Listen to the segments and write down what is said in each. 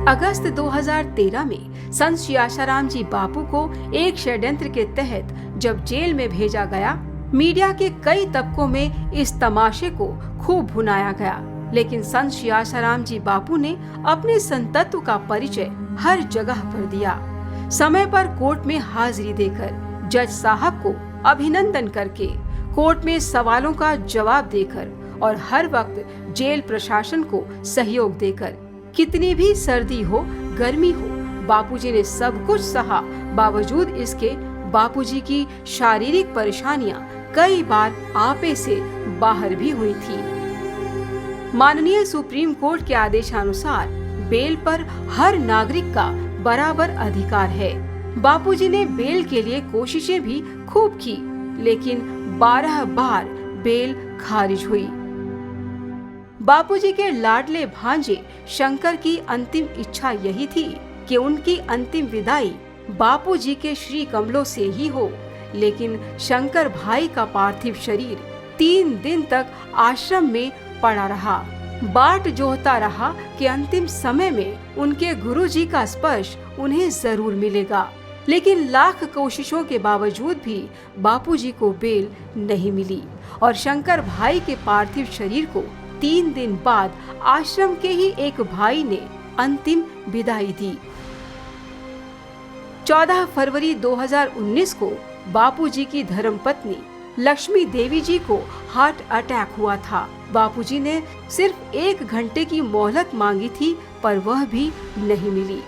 अगस्त 2013 में संत श्री आशाराम जी बापू को एक षड्यंत्र के तहत जब जेल में भेजा गया, मीडिया के कई तबकों में इस तमाशे को खूब भुनाया गया। लेकिन संत श्री आशाराम जी बापू ने अपने संतत्व का परिचय हर जगह पर दिया। समय पर कोर्ट में हाजिरी देकर, जज साहब को अभिनंदन करके, कोर्ट में सवालों का जवाब देकर और हर वक्त जेल प्रशासन को सहयोग देकर, कितनी भी सर्दी हो गर्मी हो, बापूजी ने सब कुछ सहा। बावजूद इसके बापूजी की शारीरिक परेशानियां कई बार आपे से बाहर भी हुई थी। माननीय सुप्रीम कोर्ट के आदेशानुसार बेल पर हर नागरिक का बराबर अधिकार है। बापूजी ने बेल के लिए कोशिशें भी खूब की, लेकिन 12 बार बेल खारिज हुई। बापूजी के लाडले भांजे शंकर की अंतिम इच्छा यही थी कि उनकी अंतिम विदाई बापूजी के श्री कमलों से ही हो। लेकिन शंकर भाई का पार्थिव शरीर 3 दिन तक आश्रम में पड़ा रहा। बाट जोहता रहा कि अंतिम समय में उनके गुरुजी का स्पर्श उन्हें जरूर मिलेगा। लेकिन लाख कोशिशों के बावजूद भी बापूजी को बेल नहीं मिली और शंकर भाई के पार्थिव शरीर को 3 दिन बाद आश्रम के ही एक भाई ने अंतिम विदाई दी। 14 फरवरी 2019 को बापूजी की धर्मपत्नी लक्ष्मी देवी जी को हार्ट अटैक हुआ था। बापूजी ने सिर्फ 1 घंटे की मोहलत मांगी थी, पर वह भी नहीं मिली।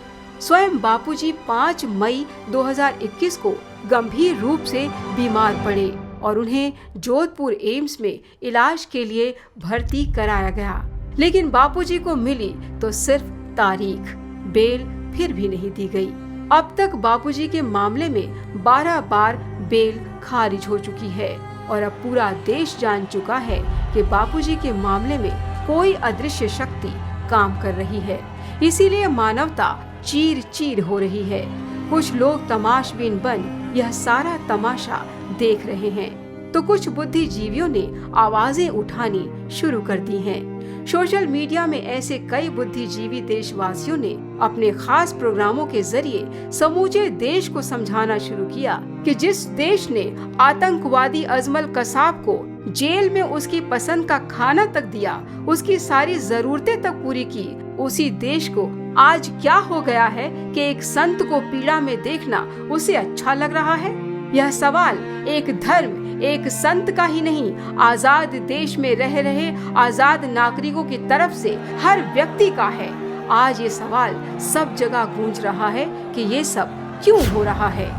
स्वयं बापूजी 5 मई 2021 को गंभीर रूप से बीमार पड़े और उन्हें जोधपुर एम्स में इलाज के लिए भर्ती कराया गया। लेकिन बापूजी को मिली तो सिर्फ तारीख, बेल फिर भी नहीं दी गई। अब तक बापूजी के मामले में 12 बार बेल खारिज हो चुकी है और अब पूरा देश जान चुका है कि बापूजी के मामले में कोई अदृश्य शक्ति काम कर रही है। इसीलिए मानवता चीर चीर हो रही है। कुछ लोग तमाशबीन बन यह सारा तमाशा देख रहे हैं, तो कुछ बुद्धिजीवियों ने आवाजें उठानी शुरू कर दी हैं। सोशल मीडिया में ऐसे कई बुद्धिजीवी देशवासियों ने अपने खास प्रोग्रामों के जरिए समूचे देश को समझाना शुरू किया कि जिस देश ने आतंकवादी अजमल कसाब को जेल में उसकी पसंद का खाना तक दिया, उसकी सारी जरूरतें तक पूरी की, उसी देश को आज क्या हो गया है कि एक संत को पीड़ा में देखना उसे अच्छा लग रहा है। यह सवाल एक धर्म, एक संत का ही नहीं, आजाद देश में रह रहे आजाद नागरिकों की तरफ से हर व्यक्ति का है। आज ये सवाल सब जगह गूंज रहा है कि ये सब क्यों हो रहा है।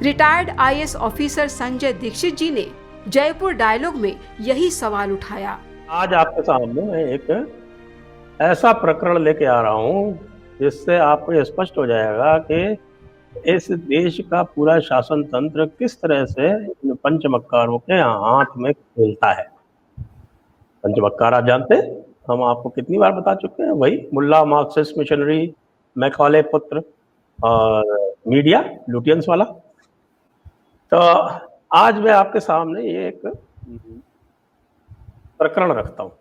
Retired IAS officer Sanjay Dikshit ji ने जयपुर डायलॉग में यही सवाल उठाया। आज आपके सामने एक ऐसा प्रकरण लेके आ रहा हूँ जिससे आपको स्पष्ट हो जाएगा कि इस देश का पूरा शासन तंत्र किस तरह से पंचमक्कारों के हाथ में खेलता है। पंचमक्कार आप जानते हैं, हम आपको कितनी बार बता चुके हैं, वही मुल्ला मार्क्सिस्ट मिशनरी मैकॉले पुत्र और मीडिया लुटियंस वाला। तो आज मैं आपके सामने ये एक प्रकरण रखता हूँ।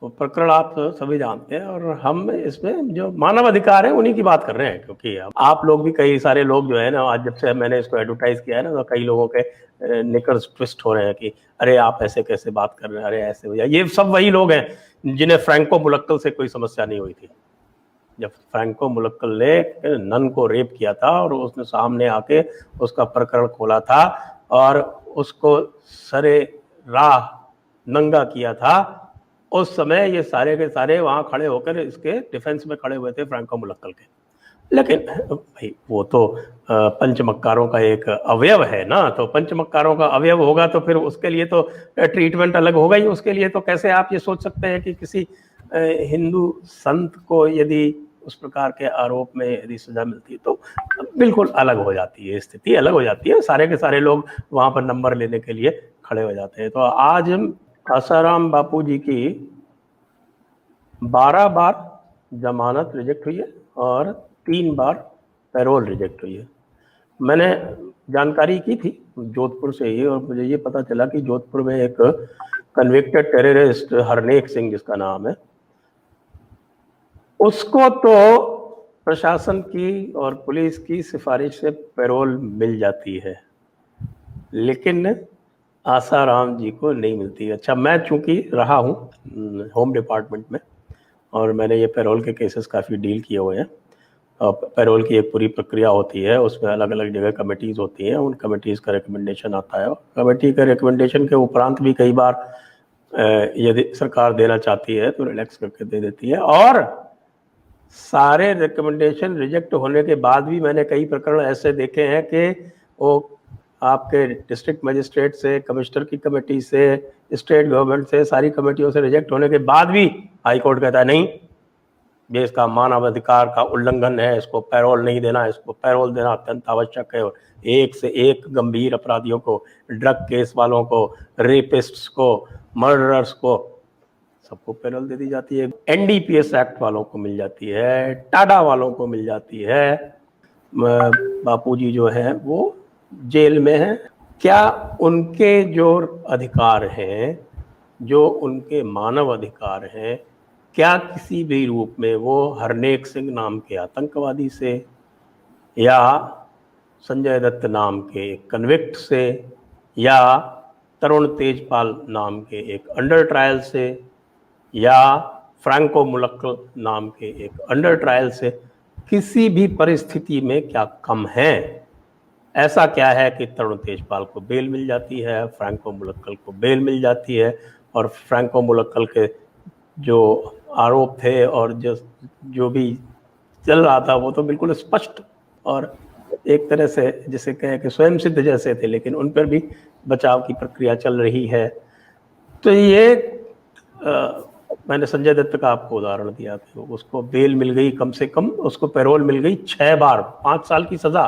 वो प्रकरण आप सभी जानते हैं और हम इसमें जो मानव अधिकार है उन्हीं की बात कर रहे हैं, क्योंकि आप लोग भी, कई सारे लोग जो है ना, आज जब से मैंने इसको एडवर्टाइज किया है ना, तो कई लोगों के निकर्स ट्विस्ट हो रहे हैं कि अरे आप ऐसे कैसे बात कर रहे हैं, अरे ऐसे हो जाए। ये सब वही लोग हैं जिन्हें फ्रैंको मुलक्कल से कोई समस्या नहीं हुई थी। जब फ्रैंको मुलक्कल ने नन को रेप किया था और उसने सामने आके उसका प्रकरण खोला था और उसको सरे राह नंगा किया था, उस समय ये सारे के सारे वहां खड़े होकर इसके डिफेंस में खड़े हुए थे फ्रैंको मुलक्कल के। लेकिन भाई वो तो पंचमक्कारों का एक अवयव है ना, तो पंचमक्कारों का अवयव होगा तो फिर उसके लिए तो ट्रीटमेंट अलग होगा ही। उसके लिए तो कैसे आप ये सोच सकते हैं कि किसी हिंदू संत को यदि उस प्रकार के आरोप में यदि सजा मिलती है तो बिल्कुल अलग हो जाती है, स्थिति अलग हो जाती है। सारे के सारे लोग वहां पर नंबर लेने के लिए खड़े हो जाते हैं। तो आज आसाराम बापू जी की 12 बार जमानत रिजेक्ट हुई है और 3 बार पैरोल रिजेक्ट हुई है। मैंने जानकारी की थी जोधपुर से ही और मुझे ये पता चला कि जोधपुर में एक कन्विक्टेड टेररिस्ट हरनेक सिंह जिसका नाम है, उसको तो प्रशासन की और पुलिस की सिफारिश से पैरोल मिल जाती है, लेकिन आसाराम जी को नहीं मिलती। अच्छा, मैं चूंकि रहा हूँ होम डिपार्टमेंट में और मैंने ये पैरोल के केसेस काफ़ी डील किए हुए हैं। पैरोल की एक पूरी प्रक्रिया होती है, उसमें अलग अलग जगह कमेटीज़ होती हैं, उन कमेटीज़ का रिकमेंडेशन आता है। कमेटी के रिकमेंडेशन के उपरांत भी कई बार यदि सरकार देना चाहती है तो रिलैक्स करके दे देती है, और सारे रिकमेंडेशन रिजेक्ट होने के बाद भी मैंने कई प्रकरण ऐसे देखे हैं कि वो आपके डिस्ट्रिक्ट मजिस्ट्रेट से, कमिश्नर की कमेटी से, स्टेट गवर्नमेंट से, सारी कमेटियों से रिजेक्ट होने के बाद भी हाई कोर्ट कहता है नहीं, ये इसका मानवाधिकार का उल्लंघन है, इसको पैरोल नहीं देना, इसको पैरोल देना अत्यंत आवश्यक है। एक से एक गंभीर अपराधियों को, ड्रग केस वालों को, रेपिस्ट्स को, मर्डरर्स को, सबको पैरोल दे दी जाती है। एनडीपीएस एक्ट वालों को मिल जाती है, टाडा वालों को मिल जाती है। बापूजी जो है वो जेल में हैं। क्या उनके जो अधिकार हैं, जो उनके मानव अधिकार हैं, क्या किसी भी रूप में वो हरनेक सिंह नाम के आतंकवादी से, या संजय दत्त नाम के एक कन्विक्ट से, या तरुण तेजपाल नाम के एक अंडर ट्रायल से, या फ्रैंको मुलक्कल नाम के एक अंडर ट्रायल से, किसी भी परिस्थिति में क्या कम है? ऐसा क्या है कि तरुण तेजपाल को बेल मिल जाती है, फ्रैंको मुलक्कल को बेल मिल जाती है, और फ्रैंको मुलक्कल के जो आरोप थे और जो भी चल रहा था वो तो बिल्कुल स्पष्ट और एक तरह से जिसे कहें कि स्वयं सिद्ध जैसे थे, लेकिन उन पर भी बचाव की प्रक्रिया चल रही है। तो ये मैंने संजय दत्त का आपको उदाहरण दिया था, उसको बेल मिल गई, कम से कम उसको पैरोल मिल गई 6 बार, 5 साल की सजा,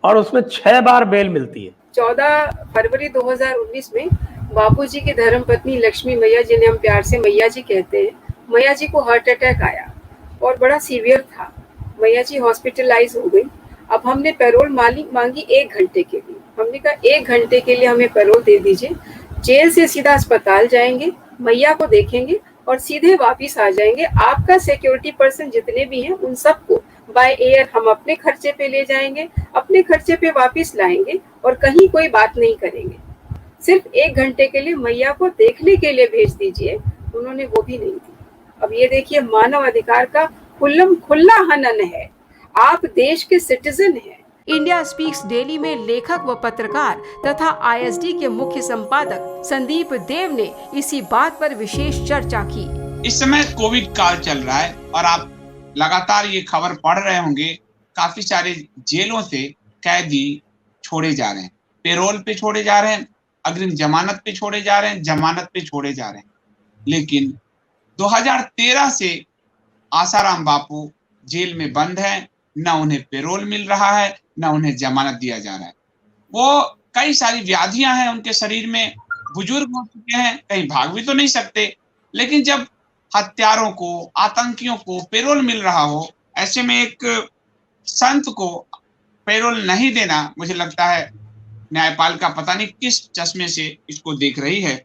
और उसमें 6 बार बेल मिलती है। 14 फरवरी 2019 में बापूजी की धर्मपत्नी लक्ष्मी मैया, जिन्हें हम प्यार से मैया जी कहते हैं, मैया जी को हार्ट अटैक आया और बड़ा सीवियर था। मैया जी हॉस्पिटलाइज हो गई। अब हमने पैरोल मांगी 1 घंटे के लिए। हमने कहा 1 घंटे के लिए हमें पैरोल दे दीजिए, जेल से सीधा अस्पताल जाएंगे, मैया को देखेंगे और सीधे वापिस आ जाएंगे। आपका सिक्योरिटी पर्सन जितने भी हैं उन सबको बाय एयर हम अपने खर्चे पे ले जाएंगे, अपने खर्चे पे वापिस लाएंगे और कहीं कोई बात नहीं करेंगे। सिर्फ 1 घंटे के लिए मैया को देखने के लिए भेज दीजिए। उन्होंने वो भी नहीं दी। अब ये देखिए, मानव अधिकार का खुल्ला हनन है। आप देश के सिटीजन हैं। इंडिया स्पीक्स डेली में लेखक व पत्रकार तथा आईएसडी के मुख्य संपादक संदीप देव ने इसी बात पर विशेष चर्चा की। इस समय कोविड काल चल रहा है और आप लगातार ये खबर पढ़ रहे होंगे, काफी सारे जेलों से कैदी छोड़े जा रहे हैं, पेरोल पे छोड़े जा रहे हैं, अग्रिम जमानत पे छोड़े जा रहे हैं, जमानत पे छोड़े जा रहे हैं। लेकिन 2013 से आसाराम बापू जेल में बंद हैं, न उन्हें पेरोल मिल रहा है, न उन्हें जमानत दिया जा रहा है। वो कई सारी व्याधियां हैं उनके शरीर में, बुजुर्ग हो चुके हैं, कहीं भाग भी तो नहीं सकते। लेकिन जब हत्यारों को, आतंकियों को पेरोल मिल रहा हो, ऐसे में एक संत को पेरोल नहीं देना, मुझे लगता है न्यायपालिका पता नहीं किस चश्मे से इसको देख रही है।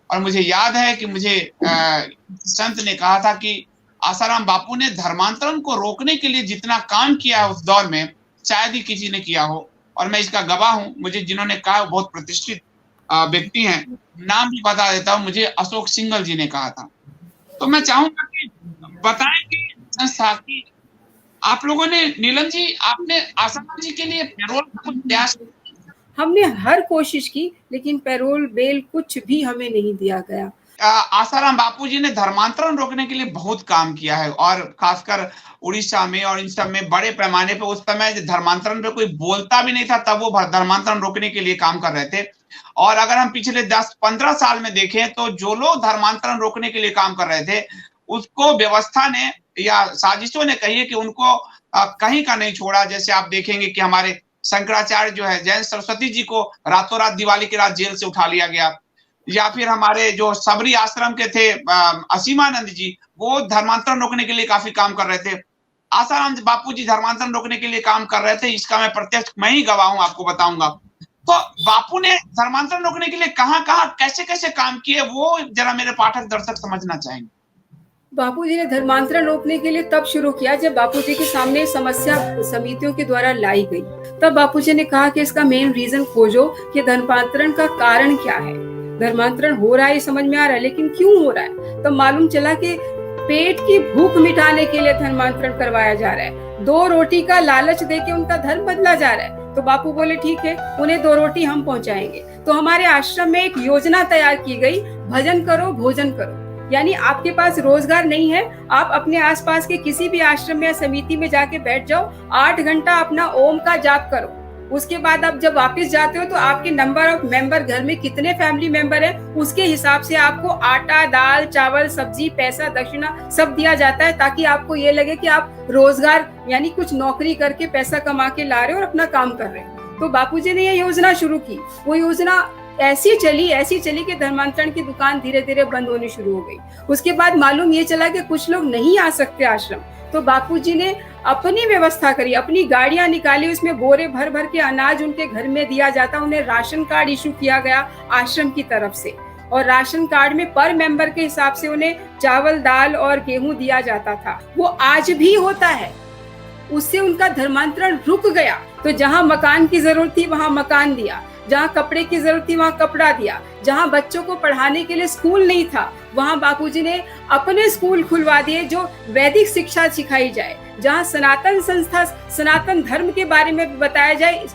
और मुझे याद है कि मुझे संत ने कहा था कि आसाराम बापू ने धर्मांतरण को रोकने के लिए जितना काम किया है उस दौर में शायद ही किसी ने किया हो, और मैं इसका गवाह हूं। मुझे जिन्होंने कहा वो बहुत प्रतिष्ठित व्यक्ति हैं, नाम भी बता देता हूं, मुझे अशोक सिंघल जी ने कहा था। तो मैं चाहूंगा कि बताएं कि संस्था की आप लोगों ने, नीलम जी, आपने आसाराम जी के लिए पैरोल का कुछ प्रयास? हमने हर कोशिश की, लेकिन पैरोल बेल कुछ भी हमें नहीं दिया गया। आसाराम बापू जी ने धर्मांतरण रोकने के लिए बहुत काम किया है, और खासकर उड़ीसा में और इन सब में बड़े पैमाने पे उस समय धर्मांतरण पे कोई बोलता भी नहीं था, तब वो धर्मांतरण रोकने के लिए काम कर रहे थे। और अगर हम पिछले 10-15 साल में देखें तो जो लोग धर्मांतरण रोकने के लिए काम कर रहे थे, उसको व्यवस्था ने या साजिशों ने कही है कि उनको कहीं का नहीं छोड़ा। जैसे आप देखेंगे कि हमारे शंकराचार्य जो है, जैन सरस्वती जी को रातों रात दिवाली की रात जेल से उठा लिया गया, या फिर हमारे जो सबरी आश्रम के थे असीमानंद जी, वो धर्मांतरण रोकने के लिए काफी काम कर रहे थे। आसाराम बापू जी धर्मांतरण रोकने के लिए काम कर रहे थे, इसका मैं प्रत्यक्ष मैं ही गवाह हूं, आपको बताऊंगा। तो बापू ने धर्मांतरण रोकने के लिए कहां-कहां, कैसे-कैसे काम किए, वो जरा मेरे पाठक दर्शक समझना चाहेंगे। बापूजी ने धर्मांतरण रोकने के लिए तब शुरू किया जब बापूजी के सामने समस्या समितियों के द्वारा लाई गई। तब बापूजी ने कहा कि इसका मेन रीजन खोजो कि धर्मांतरण का कारण क्या है। धर्मांतरण हो रहा है ये समझ में आ रहा है, लेकिन क्यों हो रहा है? तब मालूम चला कि पेट की भूख मिटाने के लिए धर्मांतरण करवाया जा रहा है। 2 रोटी का लालच देके उनका धर्म बदला जा रहा है। तो बापू बोले ठीक है, उन्हें 2 रोटी हम पहुंचाएंगे। तो हमारे आश्रम में एक योजना तैयार की गई, भजन करो भोजन करो। यानी आपके पास रोजगार नहीं है, आप अपने आसपास के किसी भी आश्रम या समिति में जाके बैठ जाओ, 8 घंटा अपना ओम का जाप करो। उसके बाद आप जब वापस जाते हो तो आपके नंबर ऑफ मेंबर, घर में कितने फैमिली मेंबर हैं, उसके हिसाब से आपको आटा, दाल, चावल, सब्जी, पैसा, दक्षिणा सब दिया जाता है, ताकि आपको ये लगे कि आप रोजगार यानी कुछ नौकरी करके पैसा कमा के ला रहे हो और अपना काम कर रहे हो। तो बापूजी ने ये योजना शुरू की। वो योजना ऐसी चली कि धर्मांतरण की दुकान धीरे धीरे बंद होनी शुरू हो गई। उसके बाद मालूम ये चला कि कुछ लोग नहीं आ सकते आश्रम, तो बापूजी ने अपनी व्यवस्था करी, अपनी गाड़ियां निकाली, उसमें बोरे भर भर के अनाज उनके घर में दिया जाता। उन्हें राशन कार्ड इशू किया गया आश्रम की तरफ से, और राशन कार्ड में पर मेंबर के हिसाब से उन्हें चावल, दाल और गेहूं दिया जाता था। वो आज भी होता है। उससे उनका धर्मांतरण रुक गया। तो जहां मकान की जरूरत थी वहां मकान दिया, जहां कपड़े की जरूरत थी वहां कपड़ा दिया, जहां बच्चों को पढ़ाने के लिए स्कूल नहीं था वहां बापूजी ने अपने स्कूल खुलवा दिए जो वैदिक शिक्षा सिखाई जाए, जहां सनातन संस्था, सनातन धर्म के बारे में बताया जाए,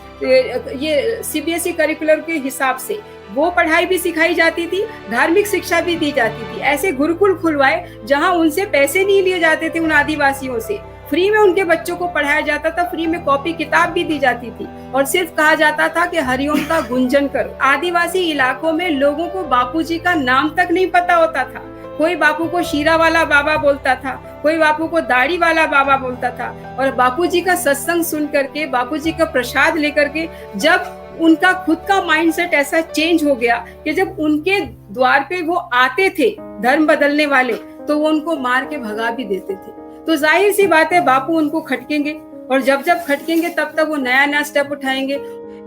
ये सीबीएसई करिकुलर के हिसाब से वो पढ़ाई भी सिखाई जाती थी, धार्मिक शिक्षा भी दी जाती थी। ऐसे गुरुकुल खुलवाए जहां उनसे पैसे नहीं लिए जाते थे, उन आदिवासियों से फ्री में उनके बच्चों को पढ़ाया जाता था, फ्री में कॉपी किताब भी दी जाती थी, और सिर्फ कहा जाता था कि हरिओम का गुंजन करो। आदिवासी इलाकों में लोगों को बापूजी का नाम तक नहीं पता होता था। कोई बापू को शीरा वाला बाबा बोलता था, कोई बापू को दाढ़ी वाला बाबा बोलता था। और बापूजी का सत्संग सुन करके, बापूजी का प्रसाद लेकर के जब उनका खुद का माइंडसेट ऐसा चेंज हो गया कि जब उनके द्वार पे वो आते थे धर्म बदलने वाले, तो वो उनको मार के भगा भी देते थे। तो जाहिर सी बात है बापू उनको खटकेंगे, और जब जब खटकेंगे तब तक वो नया नया स्टेप उठाएंगे।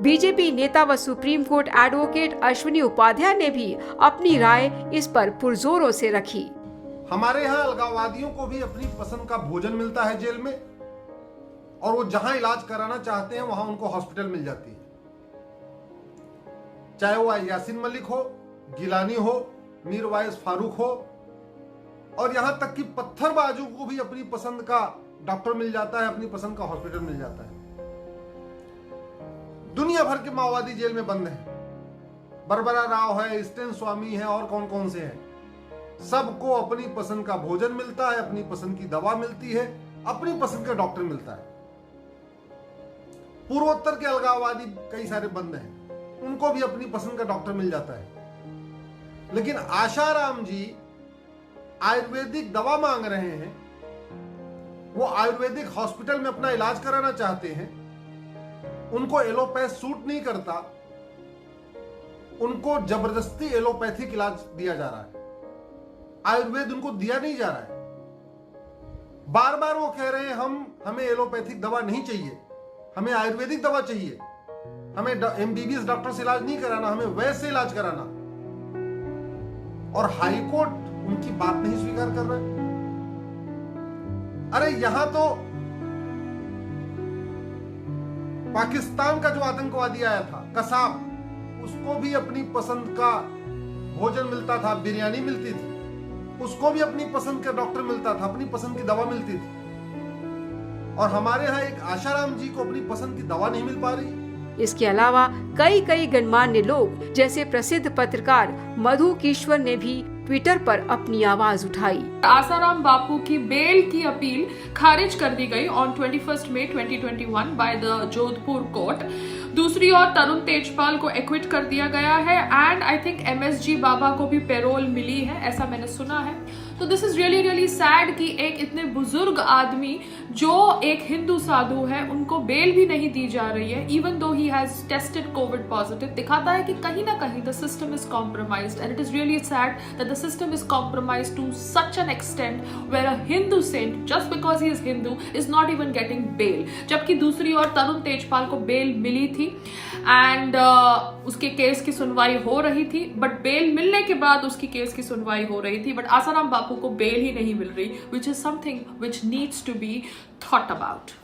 बीजेपी नेता व supreme court advocate Ashwini Upadhyay ने भी अपनी राय इस पर पुरजोरों से रखी। हमारे यहाँ अलगाववादियों को भी अपनी पसंद का भोजन मिलता है जेल में, और वो जहां इलाज कराना चाहते हैं वहां उनको हॉस्पिटल मिल जाती है। चाहे वो यासीन मलिक हो, गिलानी हो, मीरवाइज फारूक हो, और यहां तक कि पत्थरबाजों को भी अपनी पसंद का डॉक्टर मिल जाता है, अपनी पसंद का हॉस्पिटल मिल जाता है। दुनिया भर के माओवादी जेल में बंद हैं। बरबरा राव है, स्टेन स्वामी है, और कौन कौन से हैं। सबको अपनी पसंद का भोजन मिलता है, अपनी पसंद की दवा मिलती है, अपनी पसंद का डॉक्टर मिलता है। पूर्वोत्तर के अलगाववादी कई सारे बंद हैं, उनको भी अपनी पसंद का डॉक्टर मिल जाता है। लेकिन आशाराम जी आयुर्वेदिक दवा मांग रहे हैं, वो आयुर्वेदिक हॉस्पिटल में अपना इलाज कराना चाहते हैं, उनको एलोपैथ सूट नहीं करता, उनको जबरदस्ती एलोपैथिक इलाज दिया जा रहा है, आयुर्वेद उनको दिया नहीं जा रहा है। बार बार वो कह रहे हैं हमें एलोपैथिक दवा नहीं चाहिए, हमें आयुर्वेदिक दवा चाहिए, हमें एमबीबीएस डॉक्टर से इलाज नहीं कराना, हमें वैद्य से इलाज कराना। और हाईकोर्ट उनकी बात नहीं स्वीकार कर रहा है। अरे यहां तो पाकिस्तान का जो आतंकवादी आया था कसाब, उसको भी अपनी पसंद का भोजन मिलता था, बिरयानी मिलती थी, उसको भी अपनी पसंद का डॉक्टर मिलता था, अपनी पसंद की दवा मिलती थी। और हमारे यहाँ एक आशाराम जी को अपनी पसंद की दवा नहीं मिल पा रही। इसके अलावा कई गणमान्य लोग जैसे प्रसिद्ध पत्रकार मधु किश्वर ने भी ट्विटर पर अपनी आवाज उठाई। आसाराम बापू की बेल की अपील खारिज कर दी गई on 21 May 2021 by the Jodhpur court. दूसरी ओर तरुण तेजपाल को एक्विट कर दिया गया है, एंड आई थिंक एमएसजी बाबा को भी पेरोल मिली है, ऐसा मैंने सुना है। तो दिस इज रियली सैड कि एक इतने बुजुर्ग आदमी जो एक हिंदू साधु है, उनको बेल भी नहीं दी जा रही है, even though he has tested Covid positive. दिखाता है कि कहीं ना कहीं the system is compromised, and it is really sad that the the system is compromised to such an extent where a Hindu saint, just because he is Hindu, is not even getting bail. जबकि दूसरी ओर तरुण तेजपाल को bell मिली थी and उसके case की सुनवाई हो रही थी, बट बेल मिलने के बाद उसकी केस की सुनवाई हो रही थी, बट आसाराम बापू को बेल ही नहीं मिल रही, which is something which needs to be thought about.